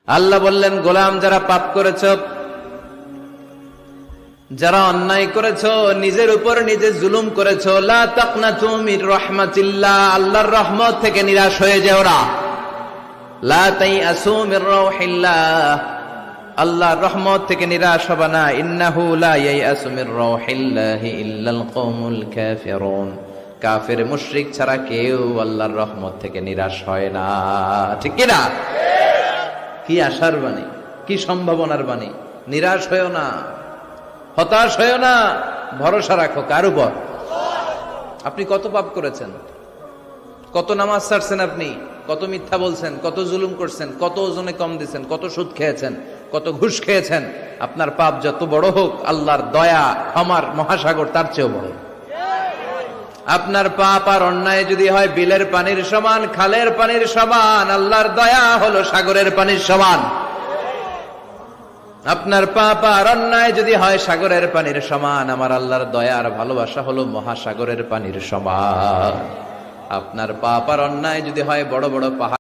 আল্লাহ বললেন, গোলাম যারা পাপ করেছ, যারা অন্যায় করেছ, নিজের উপর নিজে জুলুম করেছ, লা তাকনাতু মির রাহমাতিল্লাহ, আল্লাহর রহমত থেকে নিরাশ হয়ে যেও না। লা তাইআসু মির রাউহিল্লাহ, আল্লাহর রহমত থেকে নিরাশ হবে না। ইন্নাহু লা ইয়াইআসু মির রাউহিল্লাহি ইল্লাল কওমুল কাফিরুন, কাফের মুশরিক ছাড়া কেউ আল্লাহর রহমত থেকে নিরাশ হয় না। ঠিক কি না? কি আশার বাণী, কি সম্ভাবনার বাণী। নিরাশ হয়েও না, হতাশ হয়েও না, ভরসা রাখো কার উপর? আপনি কত পাপ করেছেন, কত নামাজ ছাড়ছেন, আপনি কত মিথ্যা বলছেন, কত জুলুম করছেন, কত ওজনে কম দিয়েছেন, কত সুদ খেয়েছেন, কত ঘুষ খেয়েছেন। আপনার পাপ যত বড় হোক, আল্লাহর দয়া ক্ষমার মহাসাগর তার চেয়েও বড়। আপনার পাপ আর অন্যায় যদি হয় বিলের পানির সমান, খালের পানির সমান, আল্লাহর দয়া হলো সাগরের পানির সমান। আপনার পাপ আর অন্যায় যদি হয় সাগরের পানির সমান, আমার আল্লাহর দয়া আর ভালোবাসা হলো মহাসাগরের পানির সমান। আপনার পাপ আর অন্যায় যদি হয় বড় বড় পাহাড়